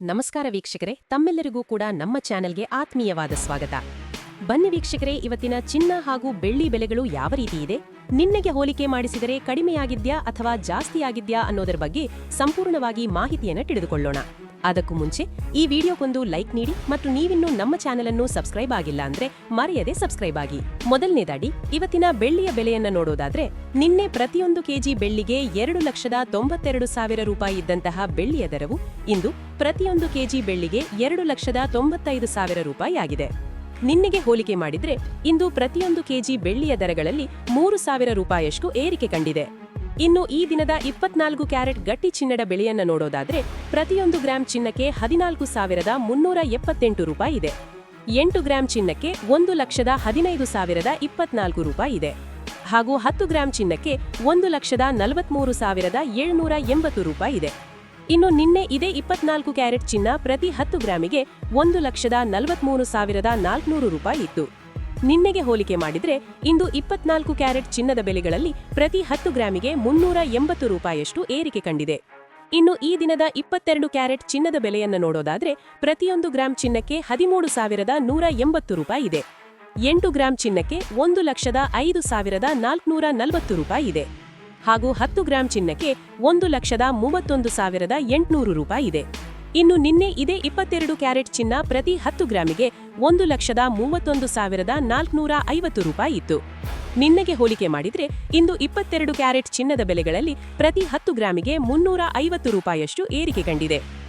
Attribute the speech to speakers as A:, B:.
A: ನಮಸ್ಕಾರ ವೀಕ್ಷಕರೇ, ತಮ್ಮೆಲ್ಲರಿಗೂ ಕೂಡ ನಮ್ಮ ಚಾನೆಲ್ಗೆ ಆತ್ಮೀಯವಾದ ಸ್ವಾಗತ. ಬನ್ನಿ ವೀಕ್ಷಕರೇ, ಇವತ್ತಿನ ಚಿನ್ನ ಹಾಗೂ ಬೆಳ್ಳಿ ಬೆಲೆಗಳು ಯಾವ ರೀತಿ ಇದೆ, ನಿನ್ನೆಗೆ ಹೋಲಿಕೆ ಮಾಡಿಸಿದರೆ ಕಡಿಮೆಯಾಗಿದ್ಯಾ ಅಥವಾ ಜಾಸ್ತಿಯಾಗಿದ್ಯಾ ಅನ್ನೋದರ ಬಗ್ಗೆ ಸಂಪೂರ್ಣವಾಗಿ ಮಾಹಿತಿಯನ್ನು ತಿಳಿದುಕೊಳ್ಳೋಣ. ಅದಕ್ಕೂ ಮುಂಚೆ ಈ ವಿಡಿಯೋಗೊಂದು ಲೈಕ್ ನೀಡಿ ಮತ್ತು ನೀವಿನ್ನೂ ನಮ್ಮ ಚಾನೆಲ್ ಅನ್ನು ಸಬ್ಸ್ಕ್ರೈಬ್ ಆಗಿಲ್ಲ ಅಂದ್ರೆ ಮರೆಯದೆ ಸಬ್ಸ್ಕ್ರೈಬ್ ಆಗಿ. ಮೊದಲನೇದಾಗಿ ಇವತ್ತಿನ ಬೆಳ್ಳಿಯ ಬೆಲೆಯನ್ನ ನೋಡೋದಾದ್ರೆ, ನಿನ್ನೆ ಪ್ರತಿಯೊಂದು ಕೆಜಿ ಬೆಳ್ಳಿಗೆ 2,92,000 ರೂಪಾಯಿ ಇದ್ದಂತಹ ಬೆಳ್ಳಿಯ ದರವು ಇಂದು ಪ್ರತಿಯೊಂದು ಕೆಜಿ ಬೆಳ್ಳಿಗೆ 2,95,000 ರೂಪಾಯಿ ಆಗಿದೆ. ನಿನ್ನೆಗೆ ಹೋಲಿಕೆ ಮಾಡಿದ್ರೆ ಇಂದು ಪ್ರತಿಯೊಂದು ಕೆಜಿ ಬೆಳ್ಳಿಯ ದರಗಳಲ್ಲಿ 3,000 ರೂಪಾಯಿಯಷ್ಟು ಏರಿಕೆ ಕಂಡಿದೆ. ಇನ್ನು ಈ ದಿನದ 24 ಕ್ಯಾರೆಟ್ ಗಟ್ಟಿ ಚಿನ್ನದ ಬೆಲೆಯನ್ನ ನೋಡೋದಾದ್ರೆ, ಪ್ರತಿಯೊಂದು ಗ್ರಾಂ ಚಿನ್ನಕ್ಕೆ 14,378 ರೂಪಾಯಿ ಇದೆ. 8 ಗ್ರಾಂ ಚಿನ್ನಕ್ಕೆ 1,15,024 ರೂಪಾಯಿ ಇದೆ. ಹಾಗೂ 10 ಗ್ರಾಂ ಚಿನ್ನಕ್ಕೆ 1,43,780 ರೂಪಾಯಿ ಇದೆ. ಇನ್ನು ನಿನ್ನೆ ಇದೇ 24 ಕ್ಯಾರೆಟ್ ಚಿನ್ನ ಪ್ರತಿ 10 ಗ್ರಾಮಿಗೆ 1,43,400 ರೂಪಾಯಿ ಇತ್ತು. ನಿನ್ನೆಗೆ ಹೋಲಿಕೆ ಮಾಡಿದ್ರೆ ಇಂದು 24 ಕ್ಯಾರೆಟ್ ಚಿನ್ನದ ಬೆಲೆಗಳಲ್ಲಿ ಪ್ರತಿ 10 ಗ್ರಾಮಿಗೆ 380 ರೂಪಾಯಿಯಷ್ಟು ಏರಿಕೆ ಕಂಡಿದೆ. ಇನ್ನು ಈ ದಿನದ 22 ಕ್ಯಾರೆಟ್ ಚಿನ್ನದ ಬೆಲೆಯನ್ನು ನೋಡೋದಾದ್ರೆ, ಪ್ರತಿಯೊಂದು ಗ್ರಾಂ ಚಿನ್ನಕ್ಕೆ 13,180 ರೂಪಾಯಿ ಇದೆ. 8 ಗ್ರಾಂ ಚಿನ್ನಕ್ಕೆ 1,05,440 ರೂಪಾಯಿ ಇದೆ. ಹಾಗೂ 10 ಗ್ರಾಂ ಚಿನ್ನಕ್ಕೆ 1,31,800 ರೂಪಾಯಿ ಇದೆ. ಇನ್ನು ನಿನ್ನೆ ಇದೇ 22 ಕ್ಯಾರೆಟ್ ಚಿನ್ನ ಪ್ರತಿ 10 ಗ್ರಾಮಿಗೆ 1,31,450 ರೂಪಾಯಿ ಇತ್ತು. ನಿನ್ನೆಗೆ ಹೋಲಿಕೆ ಮಾಡಿದ್ರೆ ಇಂದು 22 ಕ್ಯಾರೆಟ್ ಚಿನ್ನದ ಬೆಲೆಗಳಲ್ಲಿ ಪ್ರತಿ 10 ಗ್ರಾಮಿಗೆ 350 ರೂಪಾಯಿಯಷ್ಟು ಏರಿಕೆ ಕಂಡಿದೆ.